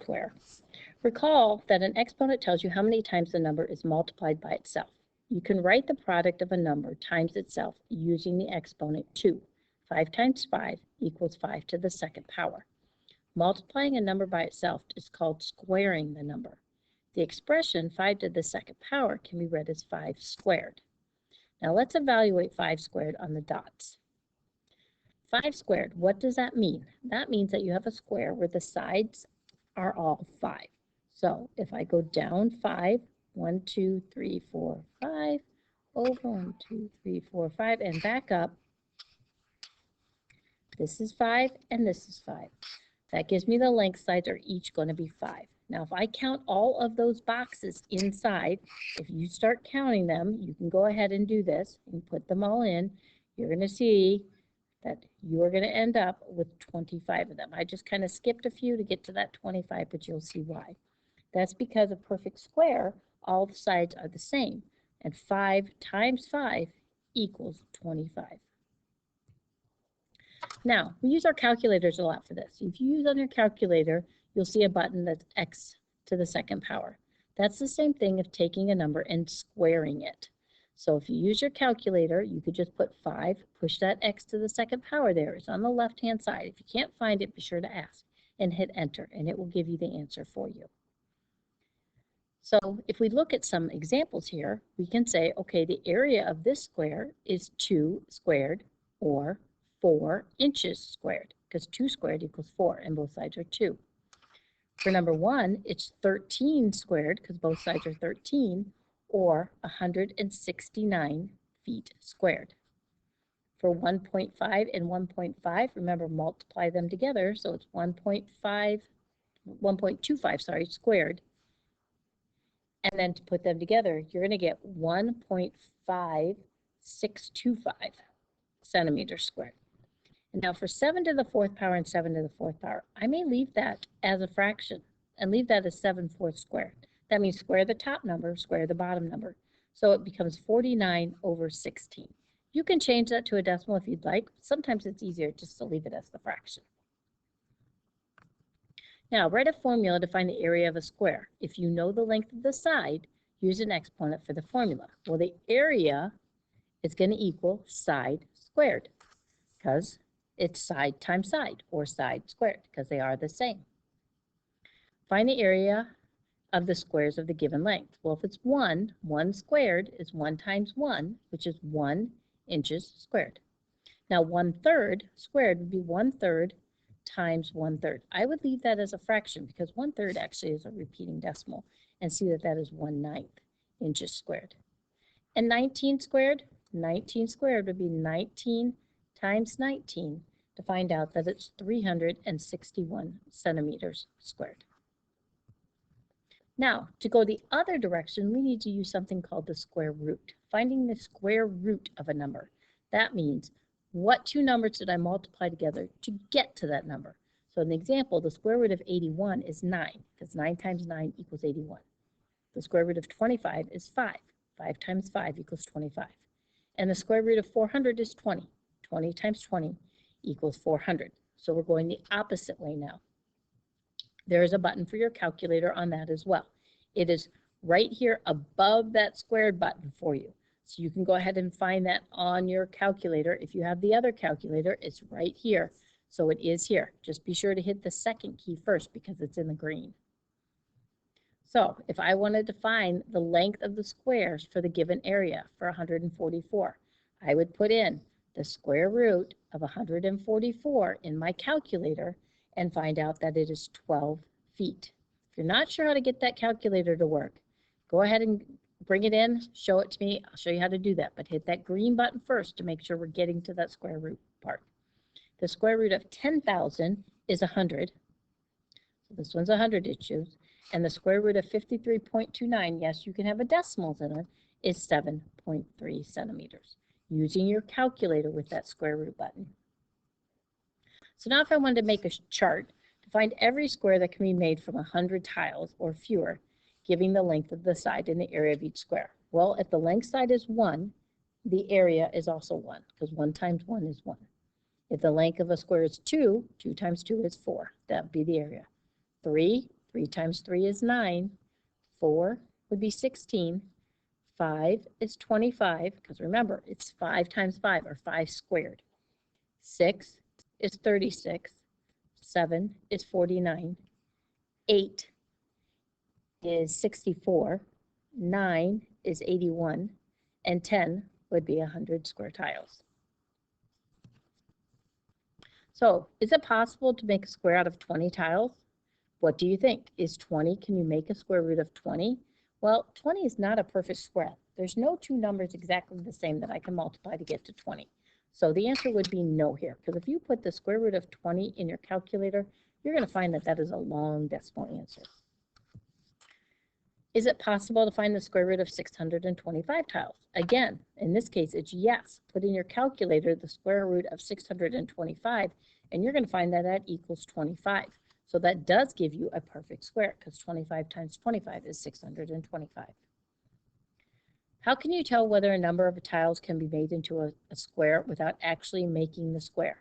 square. Recall that an exponent tells you how many times the number is multiplied by itself. You can write the product of a number times itself using the exponent 2. 5 times 5 equals 5 to the second power. Multiplying a number by itself is called squaring the number. The expression 5 to the second power can be read as 5 squared. Now let's evaluate 5 squared on the dots. 5 squared, what does that mean? That means that you have a square where the sides are all 5. So if I go down 5, 1, 2, 3, 4, 5, over 1, 2, 3, 4, 5, and back up, this is 5 and this is 5. That gives me the length sides are each going to be 5. Now if I count all of those boxes inside, if you start counting them, you can go ahead and do this and put them all in. You're going to see that you are going to end up with 25 of them. I just kind of skipped a few to get to that 25, but you'll see why. That's because a perfect square, all the sides are the same, and 5 times 5 equals 25. Now, we use our calculators a lot for this. If you use on your calculator, you'll see a button that's x to the second power. That's the same thing of taking a number and squaring it. So if you use your calculator, you could just put 5, push that x to the second power there. It's on the left-hand side. If you can't find it, be sure to ask and hit enter, and it will give you the answer for you. So if we look at some examples here, we can say, okay, the area of this square is 2 squared or 4 inches squared, because 2 squared equals 4, and both sides are 2. For number 1, it's 13 squared, because both sides are 13, or 169 feet squared. For 1.5 and 1.5, remember, multiply them together, so it's 1.25 squared. And then to put them together, you're going to get 1.5625 centimeters squared. And now for 7 to the 4th power and 7 to the 4th power, I may leave that as a fraction and leave that as 7/4 squared. That means square the top number, square the bottom number. So it becomes 49 over 16. You can change that to a decimal if you'd like. Sometimes it's easier just to leave it as the fraction. Now, write a formula to find the area of a square. If you know the length of the side, use an exponent for the formula. Well, the area is going to equal side squared, because it's side times side, or side squared, because they are the same. Find the area of the squares of the given length. Well, if it's 1, 1 squared is 1 times 1, which is 1 inches squared. Now, 1/3 squared would be 1/3 times 1/3. I would leave that as a fraction because 1/3 actually is a repeating decimal, and see that that is 1/9 inches squared. And 19 squared would be 19 times 19 to find out that it's 361 centimeters squared. Now, to go the other direction, we need to use something called the square root. Finding the square root of a number. That means, what two numbers did I multiply together to get to that number? So in the example, the square root of 81 is 9, because 9 times 9 equals 81. The square root of 25 is 5. 5 times 5 equals 25. And the square root of 400 is 20. 20 times 20 equals 400. So we're going the opposite way now. There is a button for your calculator on that as well. It is right here above that squared button for you. So you can go ahead and find that on your calculator. If you have the other calculator, it's right here. So it is here. Just be sure to hit the second key first because it's in the green. So if I wanted to find the length of the squares for the given area for 144, I would put in the square root of 144 in my calculator and find out that it is 12 feet. If you're not sure how to get that calculator to work, go ahead and bring it in, show it to me. I'll show you how to do that, but hit that green button first to make sure we're getting to that square root part. The square root of 10,000 is 100. So this one's 100 to choose. And the square root of 53.29, yes, you can have a decimals in it, is 7.3 centimeters. Using your calculator with that square root button. So now if I wanted to make a chart to find every square that can be made from 100 tiles or fewer, giving the length of the side and the area of each square. Well, if the length side is 1, the area is also 1, because 1 times 1 is 1. If the length of a square is 2, 2 times 2 is 4. That would be the area. 3 3 times 3 is 9. 4 would be 16. 5 is 25, because remember, it's 5 times 5, or 5 squared. 6 is 36. 7 is 49. 8 is 64. 9 is 81. And 10 would be 100 square tiles. So, is it possible to make a square out of 20 tiles? What do you think? Is 20, can you make a square root of 20? Well, 20 is not a perfect square. There's no two numbers exactly the same that I can multiply to get to 20. So the answer would be no here, because if you put the square root of 20 in your calculator, you're going to find that that is a long decimal answer. Is it possible to find the square root of 625 tiles? Again, in this case, it's yes. Put in your calculator the square root of 625, and you're going to find that that equals 25. So that does give you a perfect square, because 25 times 25 is 625. How can you tell whether a number of tiles can be made into a square without actually making the square?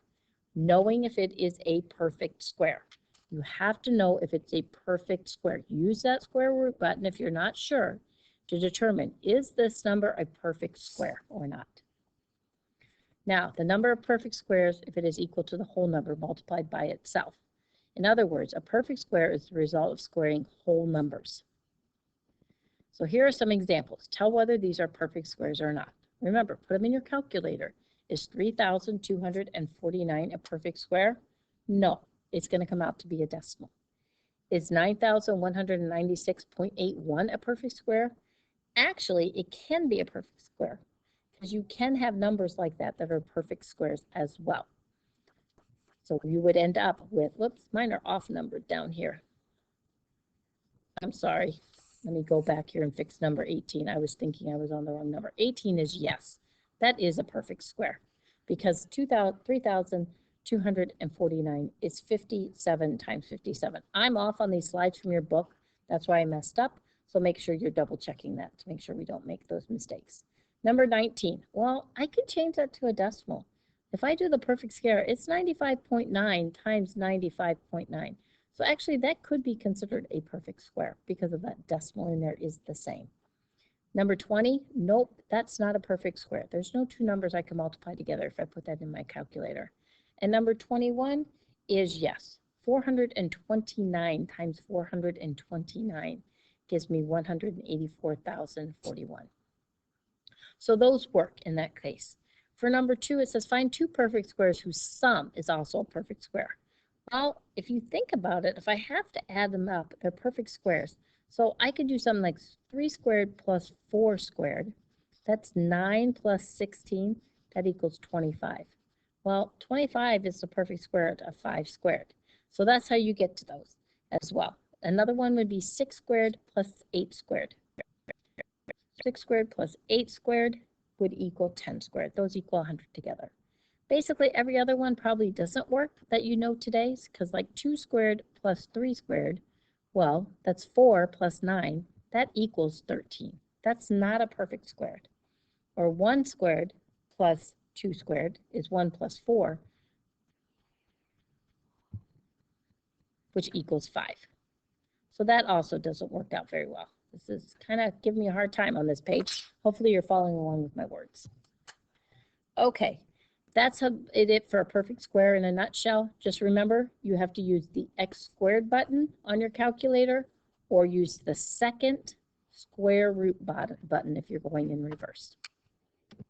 Knowing if it is a perfect square. You have to know if it's a perfect square. Use that square root button if you're not sure to determine, is this number a perfect square or not? Now, the number of perfect squares, if it is equal to the whole number multiplied by itself. In other words, a perfect square is the result of squaring whole numbers. So here are some examples. Tell whether these are perfect squares or not. Remember, put them in your calculator. Is 3,249 a perfect square? No, it's going to come out to be a decimal. Is 9,196.81 a perfect square? Actually, it can be a perfect square, because you can have numbers like that that are perfect squares as well. So you would end up with, whoops, mine are off numbered down here. I'm sorry. Let me go back here and fix number 18. I was thinking I was on the wrong number. 18 is yes. That is a perfect square, because 3,249 is 57 times 57. I'm off on these slides from your book. That's why I messed up. So make sure you're double checking that to make sure we don't make those mistakes. Number 19. Well, I could change that to a decimal. If I do the perfect square, it's 95.9 times 95.9. So actually that could be considered a perfect square because of that decimal in there is the same. Number 20, nope, that's not a perfect square. There's no two numbers I can multiply together if I put that in my calculator. And number 21 is yes. 429 times 429 gives me 184,041. So those work in that case. For number 2, it says find two perfect squares whose sum is also a perfect square. Well, if you think about it, if I have to add them up, they're perfect squares. So I could do something like 3 squared plus 4 squared. That's 9 plus 16. That equals 25. Well, 25 is the perfect square of 5 squared. So that's how you get to those as well. Another one would be 6 squared plus 8 squared. 6 squared plus 8 squared would equal 10 squared. Those equal 100 together. Basically, every other one probably doesn't work that you know today's, because like 2 squared plus 3 squared, well, that's 4 plus 9. That equals 13. That's not a perfect square. Or 1 squared plus 2 squared is 1 plus 4, which equals 5. So that also doesn't work out very well. This is kind of giving me a hard time on this page. Hopefully you're following along with my words. Okay, that's it for a perfect square in a nutshell. Just remember, you have to use the x squared button on your calculator or use the second square root button if you're going in reverse.